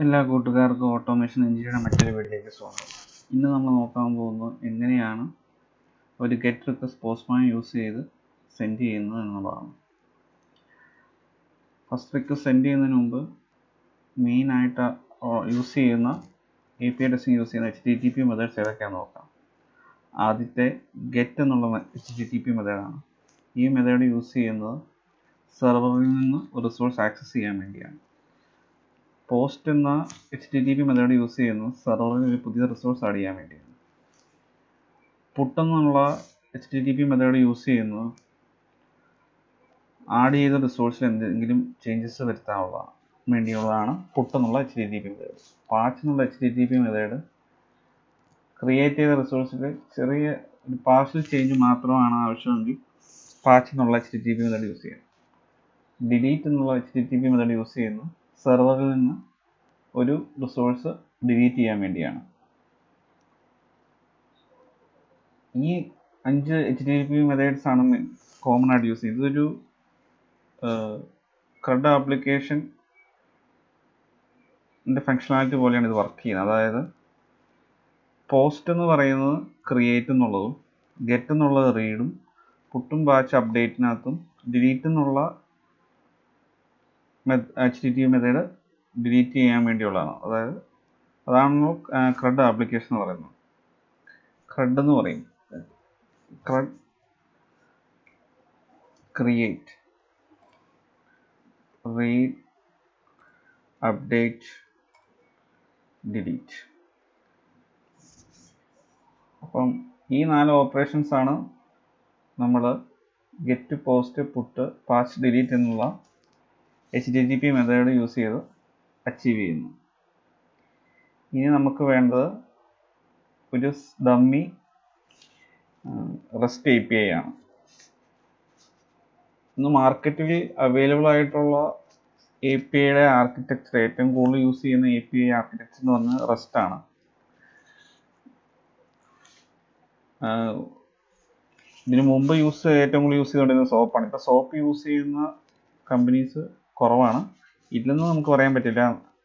എല്ലാ കൂട്ടുകാർക്കും ഓട്ടോമേഷൻ എഞ്ചിനീയറുടെ മറ്റൊരു വീഡിയോയിലേക്ക് സ്വാഗതം. ഇന്ന് നമ്മൾ നോക്കാൻ പോകുന്നത് എങ്ങനെയാണ് ഒരു ഗെറ്റ് റിക്വസ്റ്റ് പോസ്റ്റ്മാൻ യൂസ് ചെയ്ത് സെൻഡ് ചെയ്യുന്നത് എന്നുള്ളതാണ്. ഫസ്റ്റ് റിക്വസ്റ്റ് സെൻഡ് ചെയ്യുന്നതിന് മുമ്പ് മെയിനായിട്ട് യൂസ് ചെയ്യുന്ന API ടെസ്റ്റിംഗ് യൂസ് ചെയ്യുന്ന HTTP മെത്തേഡ്സ് ഏതൊക്കെയാണെന്ന് നോക്കാം. ആദ്യത്തെ ഗെറ്റ് എന്നുള്ള HTTP മെത്തേഡാണ്. ഈ മെത്തേഡ് യൂസ് ചെയ്യുന്നത് സെർവറിൽ നിന്ന് റിസോഴ്സ് ആക്സസ് ചെയ്യാൻ വേണ്ടിയാണ്. പോസ്റ്റ് എന്ന HTTP മെത്തേഡ് യൂസ് ചെയ്യുന്നത് സെർവറിൽ ഒരു പുതിയ റിസോഴ്സ് ആഡ് ചെയ്യാൻ വേണ്ടിയാണ്. പുട്ട് എന്നുള്ള HTTP മെത്തേഡ് യൂസ് ചെയ്യുന്നത് ആഡ് ചെയ്ത റിസോഴ്സിൽ എന്തെങ്കിലും ചേഞ്ചസ് വരുത്താനുള്ള വേണ്ടിയുള്ളതാണ് പുട്ട് എന്നുള്ള HTTP മെത്തേഡ്. പാച്ച് എന്നുള്ള HTTP മെത്തേഡ് ക്രിയേറ്റ് ചെയ്ത റിസോഴ്സിൽ ചെറിയ ഒരു പാർഷ്യൽ ചേഞ്ച് മാത്രമാണ് ആവശ്യമെങ്കിൽ പാച്ച് എന്നുള്ള HTTP മെത്തേഡ് യൂസ് ചെയ്യാം. ഡിലീറ്റ് എന്നുള്ള HTTP മെത്തേഡ് യൂസ് ചെയ്യുന്നത് സെർവറിൽ നിന്ന് ഒരു റിസോഴ്സ് ഡിലീറ്റ് ചെയ്യാൻ വേണ്ടിയാണ്. ഈ 5 HTTP മെത്തേഡ്സ് ആണ് കോമൺ ആയിട്ട് യൂസ് ചെയ്യുന്നത്. ഇതൊരു CRUD ആപ്ലിക്കേഷൻ ഫങ്ഷനാലിറ്റി പോലെയാണ് ഇത് വർക്ക് ചെയ്യുന്നത്. അതായത് പോസ്റ്റ് എന്ന് പറയുന്നത് ക്രിയേറ്റ് എന്നുള്ളതും ഗെറ്റ് എന്നുള്ളത് റീഡും പുട്ടും ബാച്ച് അപ്ഡേറ്റിനകത്തും ഡിലീറ്റ് എന്നുള്ള HTTP മെത്തേഡ് ഡിലീറ്റ് ചെയ്യാൻ വേണ്ടിയുള്ളതാണ്. അതാണല്ലോ CRUD ആപ്ലിക്കേഷൻ എന്ന് പറയുന്നത്. CRUD എന്ന് പറയും CRUD create read update delete. അപ്പം ഈ 4 ഓപ്പറേഷൻസ് ആണ് നമ്മൾ get post put patch delete എന്നുള്ള HTTP മെത്തേഡ് യൂസ് ചെയ്ത് അച്ചീവ് ചെയ്യുന്നു. ഇനി നമുക്ക് വേണ്ടത് ഒരു ഡമ്മി റെസ്റ്റ് API ആണ്. ഇന്ന് മാർക്കറ്റിൽ അവൈലബിൾ ആയിട്ടുള്ള APIയുടെ ആർക്കിടെക്ചർ ഏറ്റവും കൂടുതൽ യൂസ് ചെയ്യുന്ന API ആർക്കിടെക്ചർ എന്ന് പറഞ്ഞാൽ റെസ്റ്റ് ആണ്. ഇതിനു മുമ്പ് ഏറ്റവും കൂടുതൽ യൂസ് ചെയ്തുകൊണ്ടിരുന്നത് സോപ്പാണ്. ഇപ്പോൾ സോപ്പ് യൂസ് ചെയ്യുന്ന കമ്പനീസ് കുറവാണ്. ഇല്ലെന്ന് നമുക്ക് പറയാൻ പറ്റില്ല.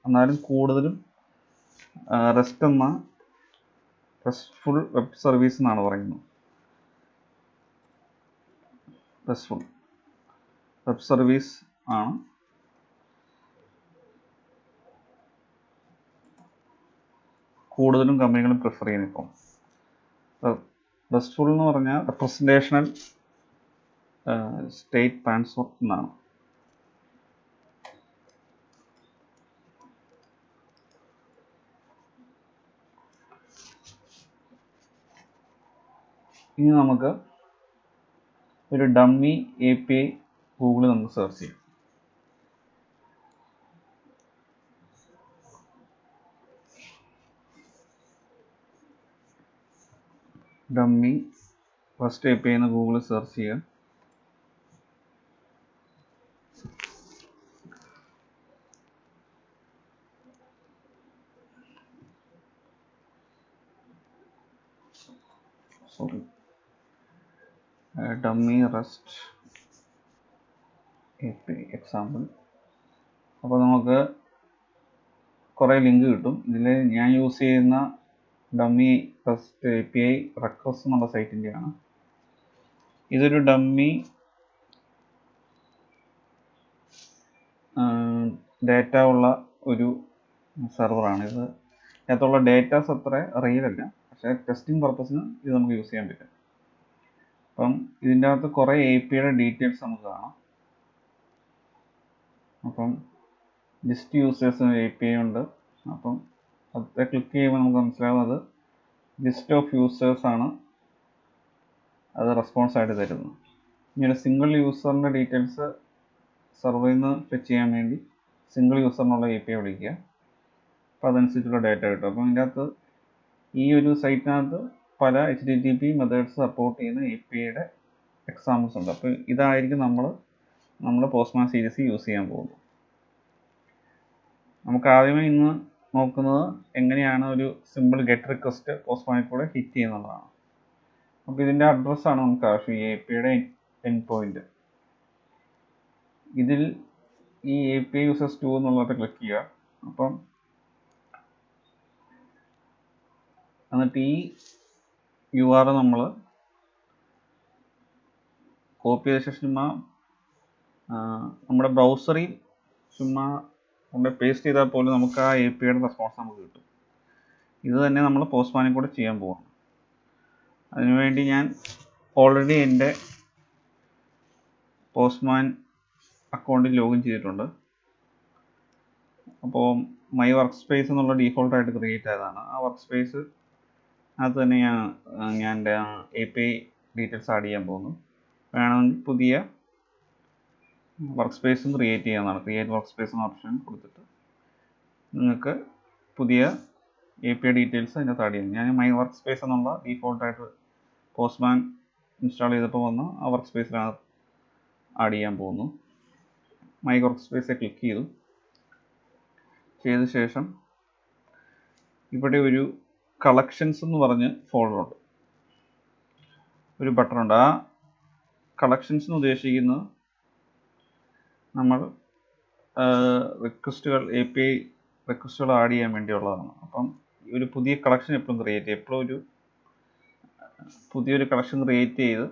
എന്നാലും കൂടുതലും റെസ്റ്റ് എന്ന റെസ്റ്റ്ഫുൾ വെബ് സർവീസ് എന്നാണ് പറയുന്നത്. റെസ്റ്റ്ഫുൾ വെബ് സർവീസ് ആണ് കൂടുതലും കമ്പനികളും പ്രിഫർ ചെയ്യുന്നത്. ഇപ്പം റെസ്റ്റ്ഫുൾ എന്ന് പറഞ്ഞാൽ റെപ്രസെൻറ്റേഷണൽ സ്റ്റേറ്റ് ട്രാൻസ്ഫർ എന്നാണ്. ഇനി നമുക്ക് ഒരു ഡമ്മി API ഗൂഗിളിൽ നമുക്ക് സെർച്ച് ചെയ്യാം. ഡമ്മി ഫസ്റ്റ് API എന്ന് ഗൂഗിളിൽ സെർച്ച് ചെയ്യുക. Dummy rest API example. അപ്പോൾ നമുക്ക് കുറേ ലിങ്ക് കിട്ടും. ഇതിൽ ഞാൻ യൂസ് ചെയ്യുന്ന ഡമ്മി റെസ്റ്റ് API Reqres എന്നുള്ള സൈറ്റിൻ്റെയാണ്. ഇതൊരു ഡമ്മി ഡേറ്റ ഉള്ള ഒരു സെർവറാണ്. ഇതിനകത്തുള്ള ഡേറ്റാസ് അത്ര റിയൽ അല്ല, പക്ഷേ ടെസ്റ്റിംഗ് പർപ്പസിന് ഇത് നമുക്ക് യൂസ് ചെയ്യാൻ പറ്റും. അപ്പം ഇതിൻ്റെ അകത്ത് കുറേ APIയുടെ ഡീറ്റെയിൽസ് നമുക്ക് കാണാം. അപ്പം ലിസ്റ്റ് യൂസേഴ്സ് API ഉണ്ട്. അപ്പം അത് ക്ലിക്ക് ചെയ്യുമ്പോൾ നമുക്ക് മനസ്സിലാവുന്നത് ലിസ്റ്റ് ഓഫ് യൂസേഴ്സ് ആണ് അത് റെസ്പോൺസ് ആയിട്ട് തരുന്നത്. ഇനി ഒരു സിംഗിൾ യൂസറിൻ്റെ ഡീറ്റെയിൽസ് സെർവറിൽ നിന്ന് ഫെച്ച് ചെയ്യാൻ വേണ്ടി സിംഗിൾ യൂസറിനുള്ള API വിളിക്കുക. അപ്പോൾ അതനുസരിച്ചുള്ള ഡേറ്റ കിട്ടും. അപ്പം ഇതിൻ്റെ അകത്ത് ഈ ഒരു സൈറ്റിനകത്ത് പല HTTP മെത്തേഡ്സ് സപ്പോർട്ട് ചെയ്യുന്ന APIയുടെ എക്സാമ്പിൾസ് ഉണ്ട്. അപ്പോൾ ഇതായിരിക്കും നമ്മൾ പോസ്റ്റ്മാൻ സീരീസ് യൂസ് ചെയ്യാൻ പോകുന്നത്. നമുക്ക് ആദ്യമേ ഇന്ന് നോക്കുന്നത് എങ്ങനെയാണ് ഒരു സിമ്പിൾ ഗെറ്റ് റിക്വസ്റ്റ് പോസ്റ്റ്മാനിൽ കൂടെ ഹിറ്റ് ചെയ്യുന്നതാണ്. അപ്പോൾ ഇതിൻ്റെ അഡ്രസ്സാണ് നമുക്ക് ആവശ്യം, ഈ APIയുടെ എൻഡ് പോയിന്റ്. ഇതിൽ ഈ API യൂസേഴ്സ് 2 എന്നുള്ളത് ക്ലിക്ക് ചെയ്യുക. അപ്പം എന്നിട്ട് ഈ URL നമ്മൾ കോപ്പി ചെയ്ത ശേഷം ചുമ്മാ നമ്മുടെ ബ്രൗസറിൽ ചുമ്മാ കൊണ്ട് പേസ്റ്റ് ചെയ്താൽ പോലും നമുക്ക് ആ APIയുടെ റെസ്പോൺസ് നമുക്ക് കിട്ടും. ഇത് തന്നെ നമ്മൾ പോസ്റ്റ്മാനിൽ കൂടെ ചെയ്യാൻ പോവാം. അതിനുവേണ്ടി ഞാൻ ഓൾറെഡി എൻ്റെ പോസ്റ്റ്മാൻ അക്കൗണ്ടിൽ ലോഗിൻ ചെയ്തിട്ടുണ്ട്. അപ്പോൾ മൈ വർക്ക് സ്പേസ് എന്നുള്ള ഡീഫോൾട്ടായിട്ട് ക്രിയേറ്റ് ആയതാണ്. ആ വർക്ക് സ്പേസ് അത് തന്നെ ഞാൻ എൻ്റെ API ഡീറ്റെയിൽസ് ആഡ് ചെയ്യാൻ പോകുന്നു. വേണമെങ്കിൽ പുതിയ വർക്ക് സ്പേസും ക്രിയേറ്റ് ചെയ്യാവുന്നതാണ്. ക്രിയേറ്റ് വർക്ക് സ്പേസ് എന്ന ഓപ്ഷൻ കൊടുത്തിട്ട് നിങ്ങൾക്ക് പുതിയ API ഡീറ്റെയിൽസ് അതിനകത്ത് ആഡ് ചെയ്യാം. ഞാൻ മൈ വർക്ക് സ്പേസ് എന്നുള്ള ഡീഫോൾട്ടായിട്ട് പോസ്റ്റ്മാൻ ഇൻസ്റ്റാൾ ചെയ്തപ്പോൾ വന്ന് ആ വർക്ക് സ്പേസിലാണ് ആഡ് ചെയ്യാൻ പോകുന്നു. മൈ വർക്ക് സ്പേസിൽ ക്ലിക്ക് ചെയ്ത ശേഷം ഇവിടെ ഒരു കളക്ഷൻസ് എന്ന് പറഞ്ഞ് ഫോൾഡറുണ്ട്, ഒരു ബട്ടണുണ്ട്. ആ കളക്ഷൻസ് എന്ന് ഉദ്ദേശിക്കുന്നത് നമ്മൾ റിക്വസ്റ്റുകൾ API റിക്വസ്റ്റുകൾ ആഡ് ചെയ്യാൻ വേണ്ടിയുള്ളതാണ്. അപ്പം ഒരു പുതിയ കളക്ഷൻ എപ്പോഴും ക്രിയേറ്റ് ചെയ്യും. എപ്പോഴും ഒരു പുതിയൊരു കളക്ഷൻ ക്രിയേറ്റ് ചെയ്ത്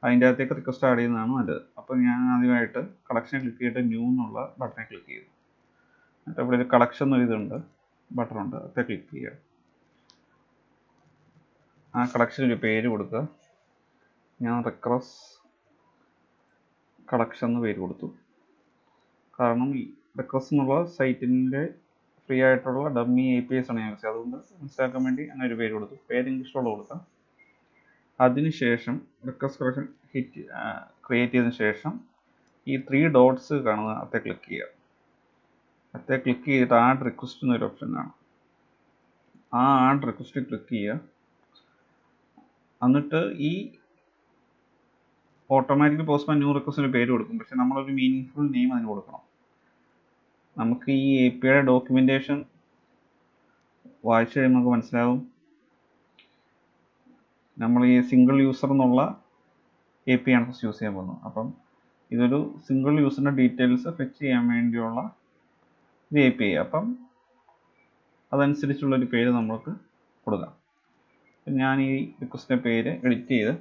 അതിൻ്റെ അകത്തേക്ക് റിക്വസ്റ്റ് ആഡ് ചെയ്യുന്നതാണ് നല്ലത്. അപ്പോൾ ഞാൻ ആദ്യമായിട്ട് കളക്ഷൻ ക്ലിക്ക് ചെയ്തിട്ട് ന്യൂ എന്നുള്ള ബട്ടണിൽ ക്ലിക്ക് ചെയ്തു. എന്നിട്ട് ഇവിടെ ഒരു കളക്ഷൻ എന്നൊരു ഇതുണ്ട്, ബട്ടണുണ്ട്, അത് ക്ലിക്ക് ചെയ്യുക. ആ കളക്ഷനൊരു പേര് കൊടുക്കുക. ഞാൻ Reqres കളക്ഷൻ എന്ന് പേര് കൊടുത്തു. കാരണം ഈ Reqres എന്നുള്ള സൈറ്റിൻ്റെ ഫ്രീ ആയിട്ടുള്ള ഡമ്മി APIs ആണ് ഞാൻ യൂസ് ചെയ്യുന്നത്. അതുകൊണ്ട് മനസ്സിലാക്കാൻ വേണ്ടി അങ്ങനെ ഒരു പേര് കൊടുത്തു. പേര് ഇംഗ്ലീഷിലുള്ള കൊടുക്കാം. അതിനുശേഷം Reqres കളക്ഷൻ ക്രിയേറ്റ് ചെയ്തതിന് ശേഷം ഈ 3 ഡോട്ട്സ് കാണുന്ന അത്തെ ക്ലിക്ക് ചെയ്യുക. അത്തെ ക്ലിക്ക് ചെയ്തിട്ട് ആഡ് റിക്വസ്റ്റ് എന്നൊരു ഓപ്ഷൻ കാണാം. ആ ആഡ് റിക്വസ്റ്റ് ക്ലിക്ക് ചെയ്യുക. എന്നിട്ട് ഈ ഓട്ടോമാറ്റിക്കലി പോസ്റ്റ്മാൻ ന്യൂ റിക്വസ്റ്റിന് പേര് കൊടുക്കും. പക്ഷെ നമ്മളൊരു മീനിങ്ഫുൾ നെയിം അതിന് കൊടുക്കണം. നമുക്ക് ഈ APIയുടെ ഡോക്യുമെൻറ്റേഷൻ വായിച്ചു കഴിയുമ്പോൾ നമുക്ക് മനസ്സിലാവും നമ്മൾ ഈ സിംഗിൾ യൂസർ എന്നുള്ള API ആണ് ഫസ്റ്റ് യൂസ് ചെയ്യാൻ പോകുന്നത്. അപ്പം ഇതൊരു സിംഗിൾ യൂസറിൻ്റെ ഡീറ്റെയിൽസ് ഫെച്ച് ചെയ്യാൻ വേണ്ടിയുള്ള ഒരു API. അപ്പം അതനുസരിച്ചുള്ളൊരു പേര് നമ്മൾക്ക് കൊടുക്കാം. ഞാൻ ഈ റിക്വസ്റ്റിൻ്റെ പേര് എഡിറ്റ് ചെയ്ത്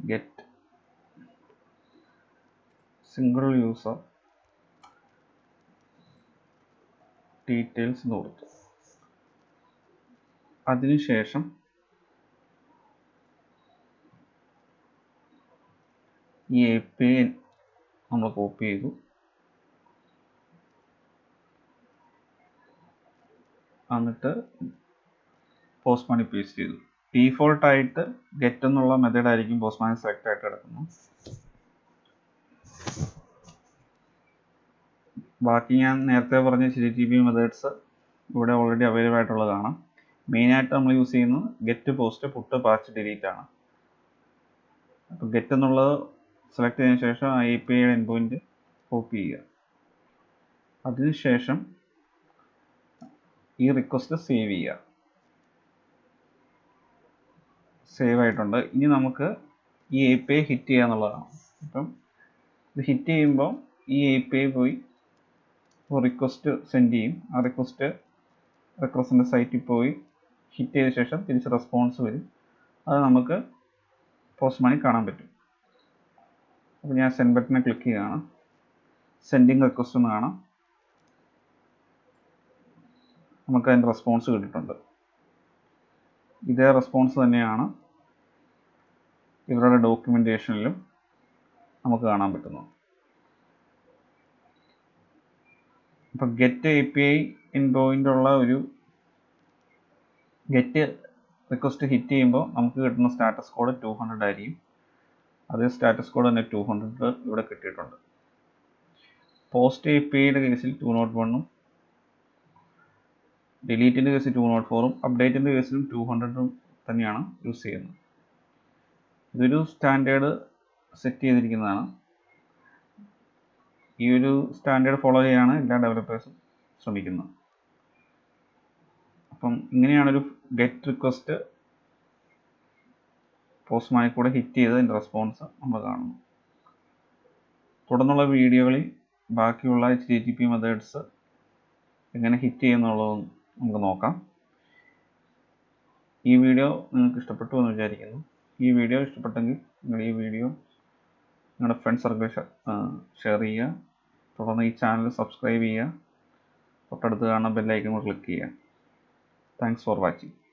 ഗെറ്റ് സിംഗിൾ യൂസർ ഡീറ്റെയിൽസ് എന്ന് കൊടുത്തു. അതിനുശേഷം ഈ API നമ്മൾ കോപ്പി ചെയ്തു. എന്നിട്ട് പോസ്റ്റ്മാനിൽ പേസ്റ്റ് ചെയ്തു. ഡീഫോൾട്ടായിട്ട് ഗെറ്റ് എന്നുള്ള മെത്തേഡ് ആയിരിക്കും പോസ്റ്റ്മാനിൽ സെലക്ട് ആയിട്ട് കിടക്കുന്നത്. ബാക്കി ഞാൻ നേരത്തെ പറഞ്ഞ HTTP മെത്തേഡ്സ് ഇവിടെ ഓൾറെഡി അവൈലബിൾ ആയിട്ടുള്ളതാണ്. മെയിനായിട്ട് നമ്മൾ യൂസ് ചെയ്യുന്നത് get, post, put, patch, delete ആണ്. അപ്പോൾ ഗെറ്റ് എന്നുള്ളത് സെലക്ട് ചെയ്തതിന് ശേഷം APIയുടെ എൻഡ് പോയിന്റ് കോപ്പി ചെയ്യുക. അതിനുശേഷം ഈ റിക്വസ്റ്റ് സേവ് ചെയ്യുക. സേവ് ആയിട്ടുണ്ട്. ഇനി നമുക്ക് ഈ API ഹിറ്റ് ചെയ്യുക എന്നുള്ളതാണ്. അപ്പം ഇത് ഹിറ്റ് ചെയ്യുമ്പോൾ ഈ API പോയി റിക്വസ്റ്റ് സെൻഡ് ചെയ്യും. ആ റിക്വസ്റ്റ് Reqresൻ്റെ സൈറ്റിൽ പോയി ഹിറ്റ് ചെയ്ത ശേഷം തിരിച്ച് റെസ്പോൺസ് വരും. അത് നമുക്ക് പോസ്റ്റ്മാനിൽ കാണാൻ പറ്റും. അപ്പോൾ ഞാൻ സെൻഡ് ബട്ടനെ ക്ലിക്ക് ചെയ്യുകയാണ്. സെൻഡിങ് റിക്വസ്റ്റ് എന്ന് കാണാം. നമുക്ക് അതിൻ്റെ റെസ്പോൺസ് കിട്ടിയിട്ടുണ്ട്. ഇതേ റെസ്പോൺസ് തന്നെയാണ് ഇവരുടെ ഡോക്യുമെൻറ്റേഷനിലും നമുക്ക് കാണാൻ പറ്റുന്നത്. അപ്പോൾ ഗെറ്റ് API എൻഡ് പോയിന്റ് ഉള്ള ഒരു ഗെറ്റ് റിക്വസ്റ്റ് ഹിറ്റ് ചെയ്യുമ്പോൾ നമുക്ക് കിട്ടുന്ന സ്റ്റാറ്റസ് കോഡ് 200 ആയിരിക്കും. അതേ സ്റ്റാറ്റസ് കോഡ് തന്നെ 200 ഇവിടെ കിട്ടിയിട്ടുണ്ട്. പോസ്റ്റ് APIയുടെ കേസിൽ 201ഉം ഡിലീറ്റിൻ്റെ കേസിൽ 204ഉം അപ്ഡേറ്റിൻ്റെ കേസിലും 200 തന്നെയാണ് യൂസ് ചെയ്യുന്നത്. ഇതൊരു സ്റ്റാൻഡേർഡ് സെറ്റ് ചെയ്തിരിക്കുന്നതാണ്. ഈ ഒരു സ്റ്റാൻഡേർഡ് ഫോളോ ചെയ്യാനാണ് എല്ലാ ഡെവലപ്പേഴ്സും ശ്രമിക്കുന്നത്. അപ്പം ഇങ്ങനെയാണൊരു ഗെറ്റ് റിക്വസ്റ്റ് പോസ്റ്റ്മാനിൽ കൂടെ ഹിറ്റ് ചെയ്ത് അതിൻ്റെ റെസ്പോൺസ് നമ്മൾ കാണുന്നു. തുടർന്നുള്ള വീഡിയോകളിൽ ബാക്കിയുള്ള HTTP മെത്തേഡ്സ് എങ്ങനെ ഹിറ്റ് ചെയ്യുന്നുള്ളത് നമുക്ക് നോക്കാം. ഈ വീഡിയോ നിങ്ങൾക്ക് ഇഷ്ടപ്പെട്ടു എന്ന് വിചാരിക്കുന്നു. ഈ വീഡിയോ ഇഷ്ടപ്പെട്ടെങ്കിൽ നിങ്ങൾ ഈ വീഡിയോ നിങ്ങളുടെ ഫ്രണ്ട് സർക്കിൾ ഷെയർ ചെയ്യുക. തുടർന്ന് ഈ ചാനൽ സബ്സ്ക്രൈബ് ചെയ്യുക. തൊട്ടടുത്ത് കാണുന്ന ബെല്ലൈക്കൺ ക്ലിക്ക് ചെയ്യുക. Thanks for watching.